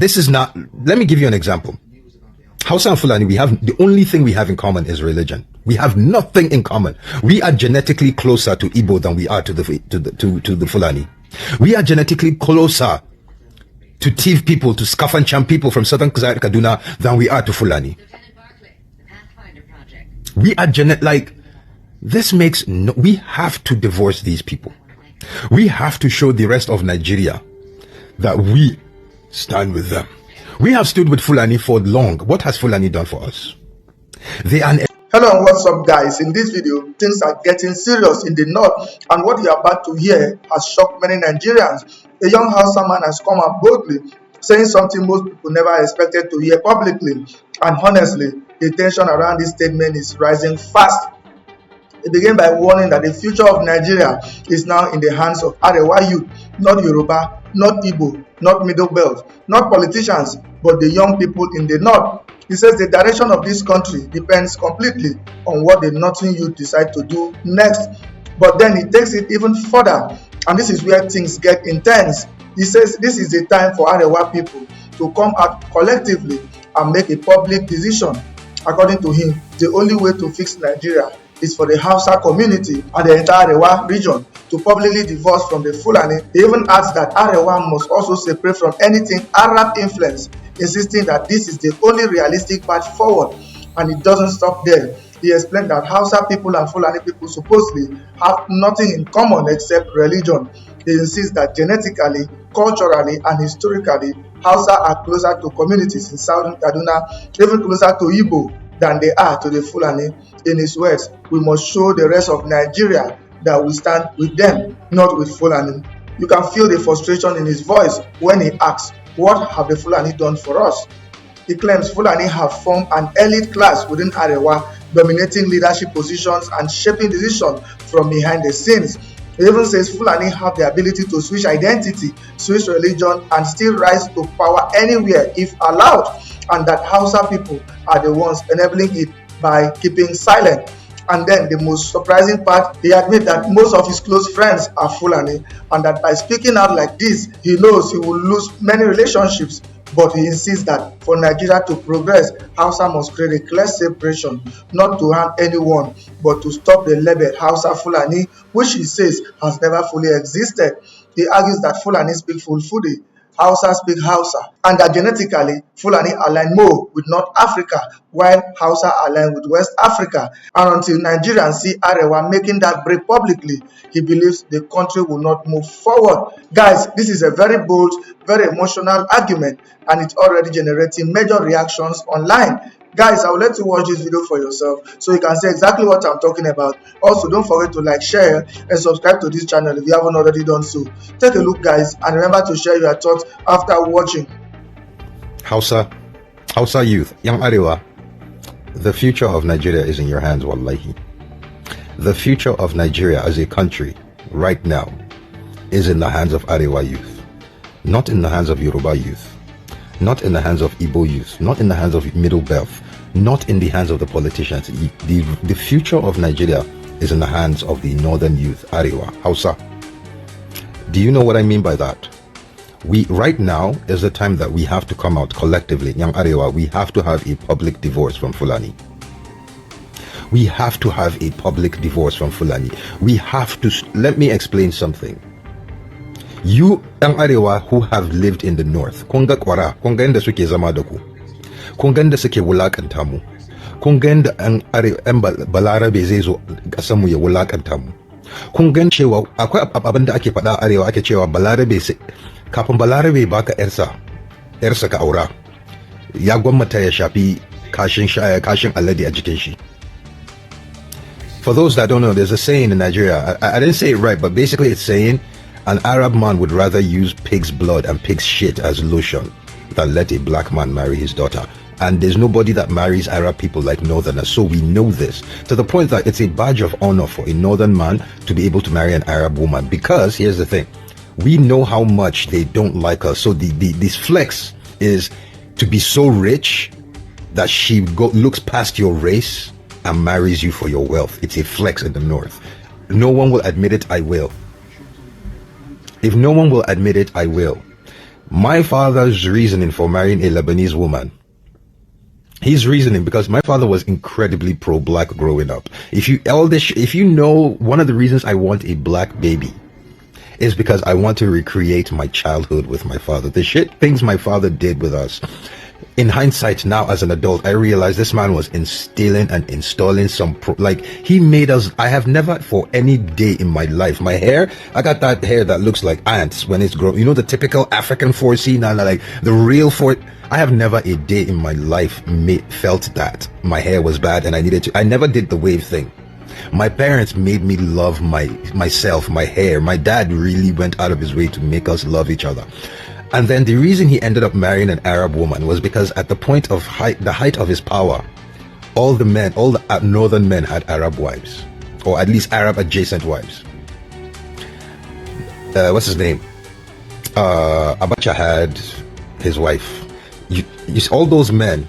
this is not, let me give you an example. Hausa and Fulani, the only thing we have in common is religion. We have nothing in common. We are genetically closer to Igbo than we are to the Fulani. We are genetically closer to Tiv people, to Skafanchan people from southern Kaduna than we are to Fulani. We are this makes no, we have to divorce these people. We have to show the rest of Nigeria that we stand with them. We have stood with Fulani for long. What has Fulani done for us? They are Hello and what's up, guys? In this video, things are getting serious in the north, and what you are about to hear has shocked many Nigerians. A young Hausa man has come out boldly, saying something most people never expected to hear publicly. And honestly, the tension around this statement is rising fast. He began by warning that the future of Nigeria is now in the hands of Arewa youth, not Yoruba, not Igbo, not Middle Belt, not politicians, but the young people in the north. He says the direction of this country depends completely on what the northern youth decide to do next. But then he takes it even further, and this is where things get intense. He says this is the time for Arewa people to come out collectively and make a public decision. According to him, the only way to fix Nigeria is for the Hausa community and the entire Arewa region to publicly divorce from the Fulani. He even adds that Arewa must also separate from anything Arab influence, insisting that this is the only realistic path forward. And it doesn't stop there. He explained that Hausa people and Fulani people supposedly have nothing in common except religion. He insists that genetically, culturally, and historically, Hausa are closer to communities in southern Kaduna, even closer to Igbo than they are to the Fulani. In his words, we must show the rest of Nigeria that we stand with them, not with Fulani. You can feel the frustration in his voice when he asks, what have the Fulani done for us? He claims Fulani have formed an elite class within Arewa, dominating leadership positions and shaping decisions from behind the scenes. He even says Fulani have the ability to switch identity, switch religion, and still rise to power anywhere if allowed, and that Hausa people are the ones enabling it by keeping silent. And then the most surprising part, he admits that most of his close friends are Fulani, and that by speaking out like this, he knows he will lose many relationships. But he insists that for Nigeria to progress, Hausa must create a clear separation, not to harm anyone, but to stop the label Hausa Fulani, which he says has never fully existed. He argues that Fulani speak Fulfudi, Hausa speak Hausa, and that genetically Fulani align more with North Africa, while Hausa align with West Africa. And until Nigerians see Arewa making that break publicly, he believes the country will not move forward. Guys, this is a very bold, very emotional argument, and it's already generating major reactions online. Guys, I will let you watch this video for yourself so you can see exactly what I'm talking about. Also, don't forget to like, share, and subscribe to this channel if you haven't already done so. Take a look, guys, and remember to share your thoughts after watching. Hausa youth, young Arewa, the future of Nigeria is in your hands, wallahi. The future of Nigeria as a country right now is in the hands of Arewa youth, not in the hands of Yoruba youth, not in the hands of Igbo youth, not in the hands of Middle Belt, not in the hands of the politicians. The future of Nigeria is in the hands of the northern youth, Arewa, Hausa. Do you know what I mean by that? Right now is the time that we have to come out collectively, young Arewa. We have to have a public divorce from Fulani. We have to have a public divorce from Fulani. We have to, let me explain something. You, young Arewa, who have lived in the north, kunga kwara, kunga inda suke zama da ku, kunga inda suke wulakanta mu, kunga inda an balarabe zai zo kasan mu ya wulakanta mu, kunga cewa akwai abin da ake faɗa Arewa, ake cewa balarabe kafin balarabe baka yarsa ka aura, ya gwamnata ya shafi kashin alade a jikin shi. For those that don't know, there's a saying in Nigeria, I didn't say it right, but basically it's saying an Arab man would rather use pig's blood and pig's shit as lotion than let a black man marry his daughter. And there's nobody that marries Arab people like Northerners, so we know this, to the point that it's a badge of honor for a Northern man to be able to marry an Arab woman. Because here's the thing, we know how much they don't like us. So this flex is to be so rich that she looks past your race and marries you for your wealth. It's a flex in the north. No one will admit it, I will. If no one will admit it, I will. My father's reasoning for marrying a Lebanese woman, his reasoning, because my father was incredibly pro-black growing up. If you know, one of the reasons I want a black baby is because I want to recreate my childhood with my father. The things my father did with us. In hindsight, now as an adult, I realize this man was instilling and installing he made us. I have never for any day in my life, my hair, I got that hair that looks like ants when it's grown. You know, the typical African 4C, now like the real 4. I have never a day in my life felt that my hair was bad and I never did the wave thing. My parents made me love myself, my hair. My dad really went out of his way to make us love each other. And then the reason he ended up marrying an Arab woman was because at the point of the height of his power, all the northern men had Arab wives, or at least Arab adjacent wives. What's his name? Abacha had his wife. All those men,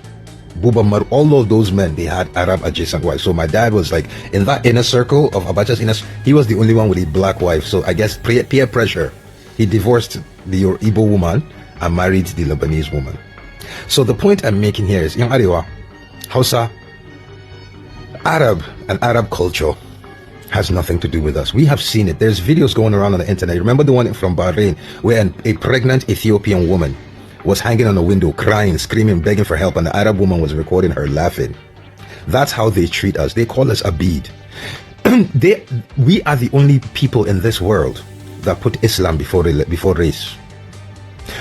all of those men, they had Arab adjacent wives. So my dad was like, in that inner circle of Abacha's he was the only one with a black wife. So I guess peer pressure, he divorced the Igbo woman and married the Lebanese woman. So the point I'm making here is, young Arewa, Hausa, Arab and Arab culture has nothing to do with us. We have seen it. There's videos going around on the internet. Remember the one from Bahrain where a pregnant Ethiopian woman was hanging on a window, crying, screaming, begging for help, and the Arab woman was recording her laughing. That's how they treat us. They call us Abid. We are the only people in this world that put Islam before race.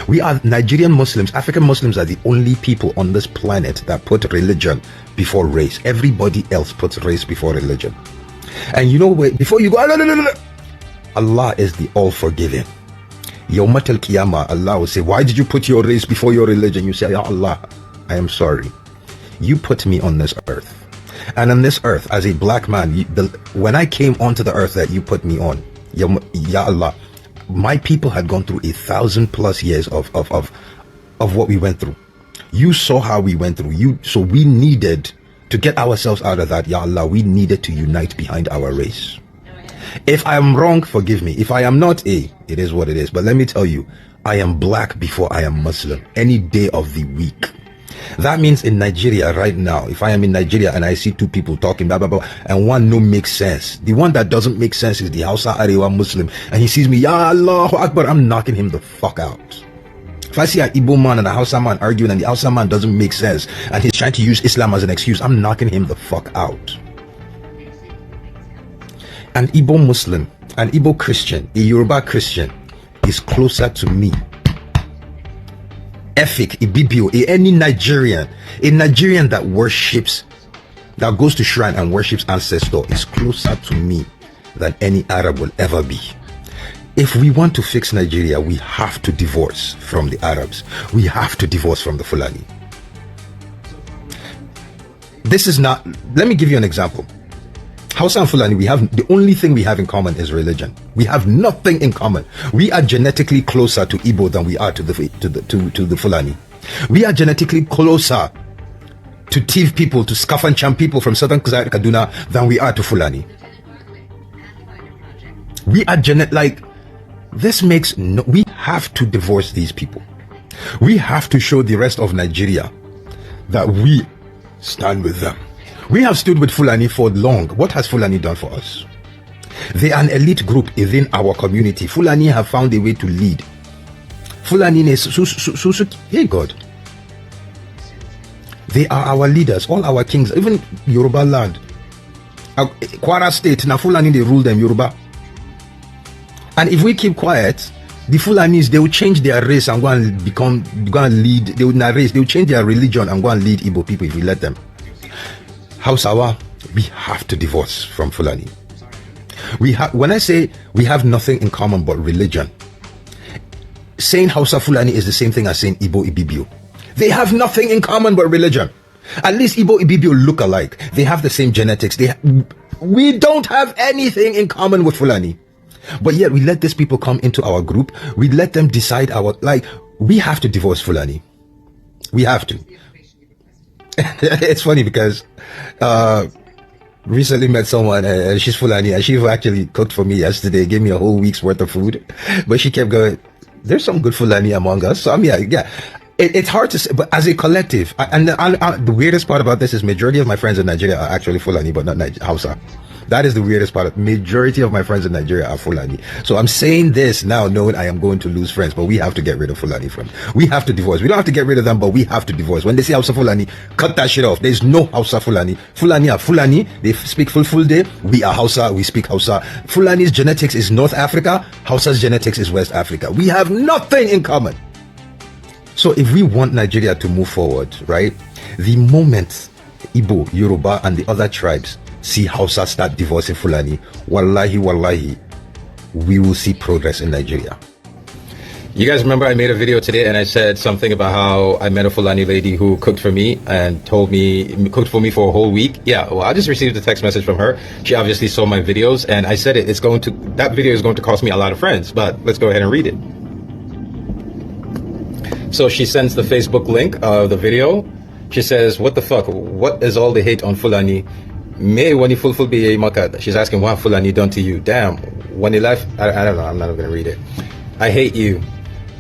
We are Nigerian Muslims. African Muslims are the only people on this planet that put religion before race. Everybody else puts race before religion. And you know, before you go, Allah is the all-forgiving. Yawmat al-Qiyamah, Allah will say, why did you put your race before your religion? You say, Ya Allah, I am sorry. You put me on this earth. And on this earth, as a black man, when I came onto the earth that you put me on, Ya Allah, my people had gone through 1,000+ years of what we went through. You saw how we went through. So we needed to get ourselves out of that, Ya Allah, we needed to unite behind our race. If I am wrong, forgive me. If I am not, it is what it is. But let me tell you, I am black before I am Muslim, any day of the week. That means in Nigeria right now, if I am in Nigeria and I see two people talking, blah, blah, blah, and one no makes sense, the one that doesn't make sense is the Hausa Arewa Muslim, and he sees me, Ya Allah Akbar, I'm knocking him the fuck out. If I see an Igbo man and a Hausa man arguing and the Hausa man doesn't make sense and he's trying to use Islam as an excuse, I'm knocking him the fuck out. An Igbo Muslim, an Igbo Christian, a Yoruba Christian is closer to me. Efik, Ibibio, any Nigerian, a Nigerian that goes to shrine and worships ancestor is closer to me than any Arab will ever be. If we want to fix Nigeria, we have to divorce from the Arabs. We have to divorce from the Fulani. This is not, let me give you an example. Hausa and Fulani, the only thing we have in common is religion. We have nothing in common. We are genetically closer to Igbo than we are to the Fulani. We are genetically closer to Tiv people, to Skafanchan people from southern Kaduna than we are to Fulani. We are we have to divorce these people. We have to show the rest of Nigeria that we stand with them. We have stood with Fulani for long. What has Fulani done for us? They are an elite group within our community. Fulani have found a way to lead. Fulani hey God. They are our leaders, all our kings, even Yoruba land. Kwara State, now Fulani, they rule them, Yoruba. And if we keep quiet, the Fulanis, they will change their race and go and lead, they will change their religion and go and lead Igbo people if we let them. Hausawa, we have to divorce from Fulani. When I say we have nothing in common but religion, saying Hausa Fulani is the same thing as saying Igbo Ibibio. They have nothing in common but religion. At least Igbo Ibibio look alike. They have the same genetics. We don't have anything in common with Fulani. But yet we let these people come into our group. We let them decide we have to divorce Fulani. We have to. It's funny because recently met someone, she's Fulani, and she actually cooked for me yesterday, gave me a whole week's worth of food. But she kept going, there's some good Fulani among us. So I mean, yeah. It's hard to say, but as a collective, the weirdest part about this is majority of my friends in Nigeria are actually Fulani, but not Hausa. That is the weirdest part. Majority of my friends in Nigeria are Fulani. So I'm saying this now knowing I am going to lose friends, but we have to get rid of Fulani friends. We have to divorce. We don't have to get rid of them, but we have to divorce. When they say Hausa Fulani, cut that shit off. There's no Hausa Fulani. Fulani are Fulani. They speak full day. We are Hausa. We speak Hausa. Fulani's genetics is North Africa. Hausa's genetics is West Africa. We have nothing in common. So if we want Nigeria to move forward, right, the moment Igbo, Yoruba, and the other tribes see Hausa start divorcing Fulani, wallahi, we will see progress in Nigeria. You guys remember I made a video today and I said something about how I met a Fulani lady who cooked for me and cooked for me for a whole week. Yeah, well, I just received a text message from her. She obviously saw my videos and I said that video is going to cost me a lot of friends, but let's go ahead and read it. So she sends the Facebook link of the video. She says, what the fuck? What is all the hate on Fulani? Me when you full be maka. She's asking what Fulani done to you. Damn. When he left, I don't know. I'm not going to read it. I hate you.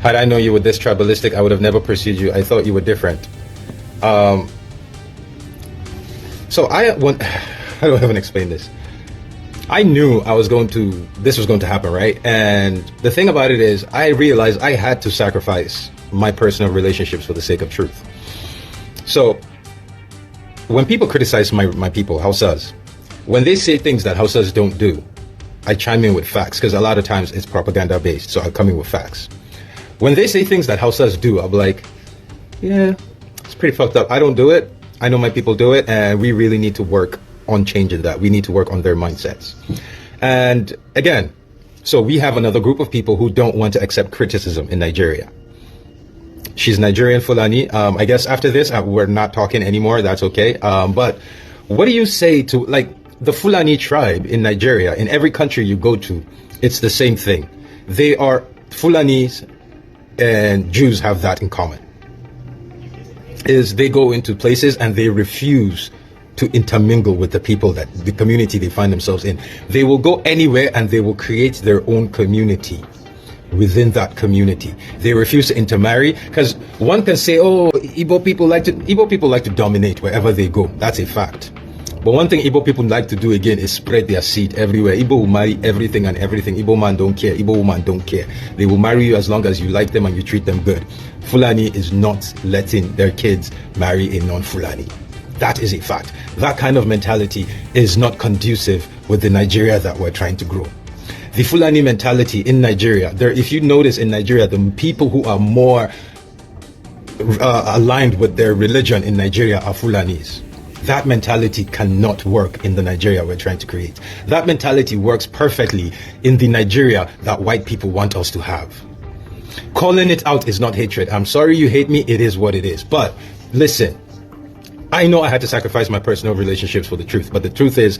Had I known you were this tribalistic, I would have never pursued you. I thought you were different. So how do I even explain this? I knew this was going to happen, right? And the thing about it is, I realized I had to sacrifice my personal relationships for the sake of truth. So when people criticize my people, Hausas, when they say things that Hausas don't do, I chime in with facts, because a lot of times it's propaganda based, so I come in with facts. When they say things that Hausas do, I'm like, yeah, it's pretty fucked up. I don't do it. I know my people do it, and we really need to work on changing that. We need to work on their mindsets. And again, so we have another group of people who don't want to accept criticism in Nigeria. She's Nigerian Fulani. I guess after this, we're not talking anymore. That's okay. But what do you say to, like, the Fulani tribe in Nigeria? In every country you go to, it's the same thing. They are Fulanis, and Jews have that in common. Is they go into places and they refuse to intermingle with the people that the community they find themselves in. They will go anywhere and they will create their own community within that community. They refuse to intermarry, because one can say, oh, Igbo people like to dominate wherever they go. That's a fact. But one thing Igbo people like to do again is spread their seed everywhere. Igbo will marry everything and everything. Igbo man don't care. Igbo woman don't care. They will marry you as long as you like them and you treat them good. Fulani is not letting their kids marry a non-Fulani. That is a fact. That kind of mentality is not conducive with the Nigeria that we're trying to grow. The Fulani mentality in Nigeria, if you notice in Nigeria, the people who are more aligned with their religion in Nigeria are Fulanis. That mentality cannot work in the Nigeria we're trying to create. That mentality works perfectly in the Nigeria that white people want us to have. Calling it out is not hatred. I'm sorry you hate me. It is what it is. But listen, I know I had to sacrifice my personal relationships for the truth, but the truth is,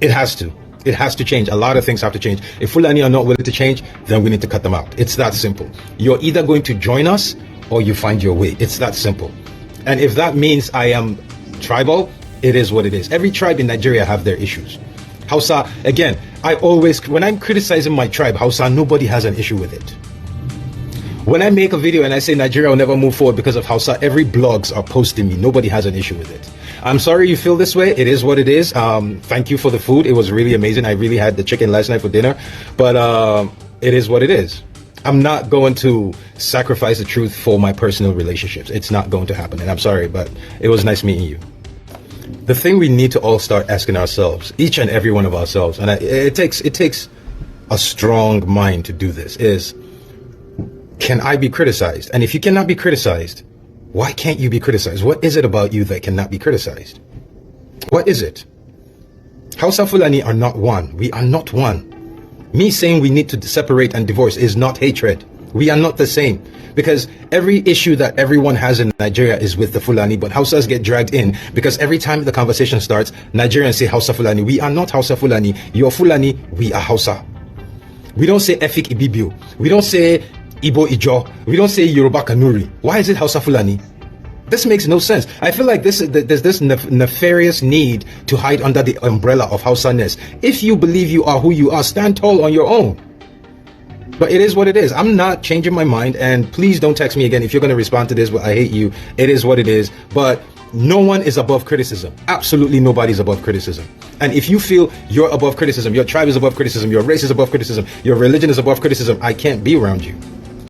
it has to. It has to change. A lot of things have to change. If Fulani are not willing to change, then we need to cut them out. It's that simple. You're either going to join us or you find your way. It's that simple. And if that means I am tribal, it is what it is. Every tribe in Nigeria have their issues. Hausa, again, when I'm criticizing my tribe, Hausa, nobody has an issue with it. When I make a video and I say Nigeria will never move forward because of Hausa, every blogs are posting me. Nobody has an issue with it. I'm sorry you feel this way. It is what it is. Thank you for the food. It was really amazing. I really had the chicken last night for dinner. But it is what it is. I'm not going to sacrifice the truth for my personal relationships. It's not going to happen. And I'm sorry, but it was nice meeting you. The thing we need to all start asking ourselves, each and every one of ourselves, and it takes a strong mind to do this, is, can I be criticized? And if you cannot be criticized, why can't you be criticized? What is it about you that cannot be criticized? What is it? Hausa Fulani are not one. We are not one. Me saying we need to separate and divorce is not hatred. We are not the same. Because every issue that everyone has in Nigeria is with the Fulani, but Hausas get dragged in because every time the conversation starts, Nigerians say Hausa Fulani. We are not Hausa Fulani. You're Fulani. We are Hausa. We don't say Efik Ibibio. We don't say Igbo Ijo. We don't say Yoruba Kanuri. Why is it Hausa Fulani? This makes no sense. I feel like there's this nefarious need to hide under the umbrella of Hausa-ness. If you believe you are who you are, stand tall on your own. But it is what it is. I'm not changing my mind, and please don't text me again if you're going to respond to this. I hate you. It is what it is. But no one is above criticism. Absolutely nobody's above criticism. And if you feel you're above criticism, your tribe is above criticism, your race is above criticism, your religion is above criticism, I can't be around you.